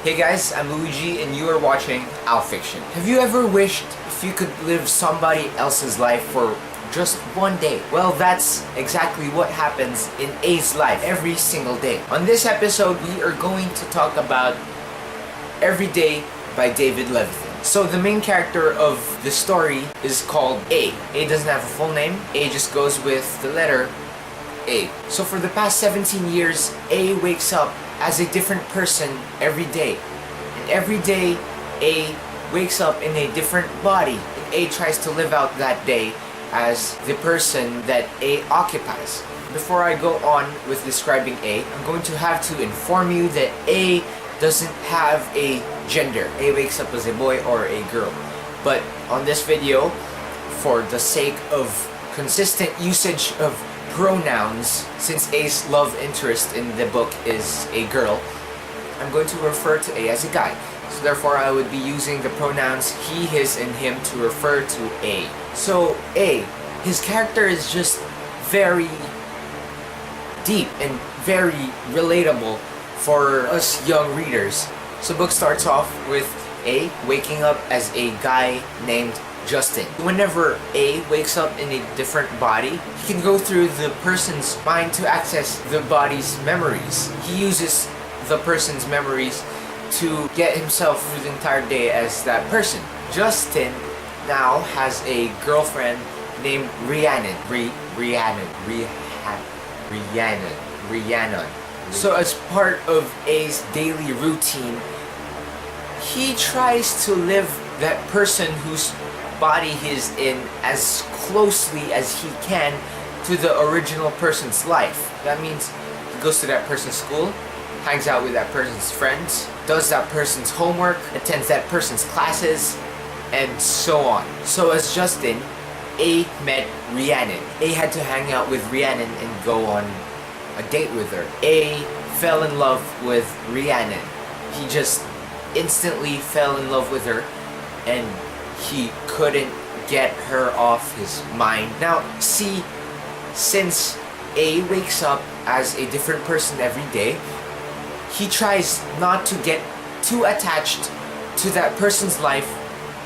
Hey guys, I'm Luigi and you are watching Fiction. Have you ever wished if you could live somebody else's life for just one day? Well, that's exactly what happens in A's life every single day. On this episode, we are going to talk about Every Day by David Levithan. So the main character of the story is called A. A doesn't have a full name. A just goes with the letter A. So for the past 17 years, A wakes up as a different person every day. And every day, A wakes up in a different body. And A tries to live out that day as the person that A occupies. Before I go on with describing A, I'm going to have to inform you that A doesn't have a gender. A wakes up as a boy or a girl. But on this video, for the sake of consistent usage of pronouns, since A's love interest in the book is a girl, I'm going to refer to A as a guy. So therefore I would be using the pronouns he, his, and him to refer to A. So A, his character is just very deep and very relatable for us young readers. So the book starts off with A waking up as a guy named Justin. Whenever A wakes up in a different body, he can go through the person's mind to access the body's memories. He uses the person's memories to get himself through the entire day as that person. Justin now has a girlfriend named Rhiannon. Rhiannon. So as part of A's daily routine, he tries to live that person whose body he's in as closely as he can to the original person's life. That means he goes to that person's school, hangs out with that person's friends, does that person's homework, attends that person's classes, and so on. So as Justin, A met Rhiannon. A had to hang out with Rhiannon and go on a date with her. A fell in love with Rhiannon. He just instantly fell in love with her and he couldn't get her off his mind. Now, see, since A wakes up as a different person every day, he tries not to get too attached to that person's life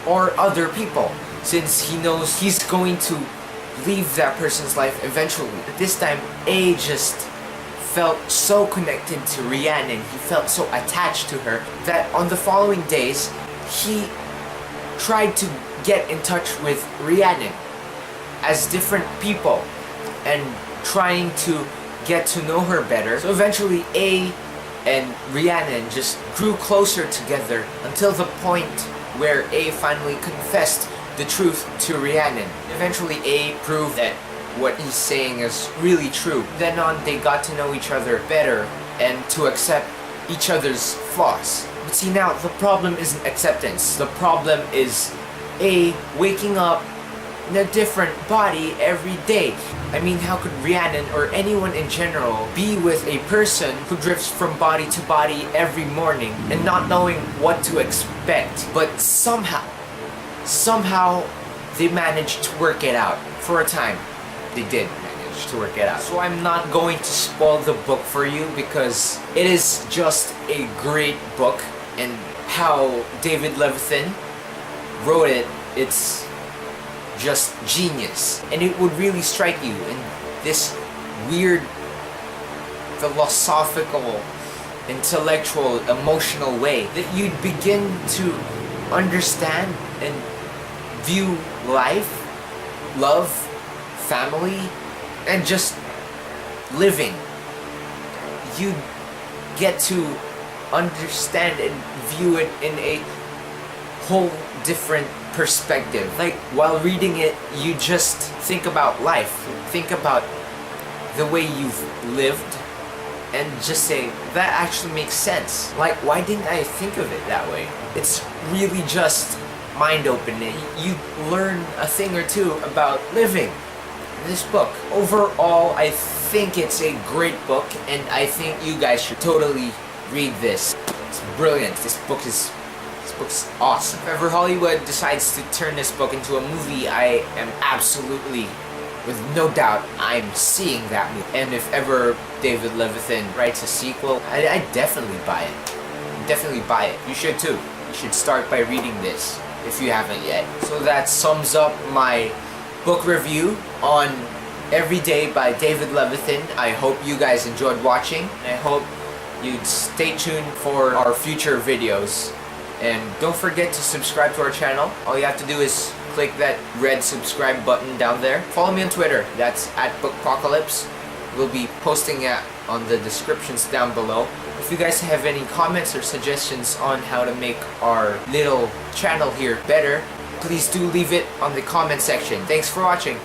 or other people, since he knows he's going to leave that person's life eventually. But this time, A just felt so connected to Rhiannon, he felt so attached to her, that on the following days, he tried to get in touch with Rhiannon as different people and trying to get to know her better. So eventually A and Rhiannon just grew closer together until the point where A finally confessed the truth to Rhiannon. Eventually A proved that what he's saying is really true. Then on, they got to know each other better and to accept each other's flaws. But see, now the problem isn't acceptance. The problem is A waking up in a different body every day. I mean, how could Rhiannon or anyone in general be with a person who drifts from body to body every morning and not knowing what to expect? But somehow they managed to work it out. For a time, they did manage to work it out. So I'm not going to spoil the book for you because it is just a great book, and how David Levithan wrote it, it's just genius. And it would really strike you in this weird, philosophical, intellectual, emotional way that you'd begin to understand and view life, love, family, and just living. You get to understand and view it in a whole different perspective. Like, while reading it, you just think about life, think about the way you've lived, and just say, that actually makes sense. Like, why didn't I think of it that way? It's really just mind-opening. You learn a thing or two about living in this book. Overall, I think it's a great book, and I think you guys should totally read this. It's brilliant. This book's awesome. If ever Hollywood decides to turn this book into a movie, I am absolutely, with no doubt, I'm seeing that movie. And if ever David Levithan writes a sequel, I definitely buy it. definitely buy it. You should too. You should start by reading this if you haven't yet. So that sums up my book review on Every Day by David Levithan. I hope you guys enjoyed watching. I hope you'd stay tuned for our future videos. And don't forget to subscribe to our channel. All you have to do is click that red subscribe button down there. Follow me on Twitter. That's @Bookpocalypse. We'll be posting it on the descriptions down below. If you guys have any comments or suggestions on how to make our little channel here better, please do leave it on the comment section. Thanks for watching.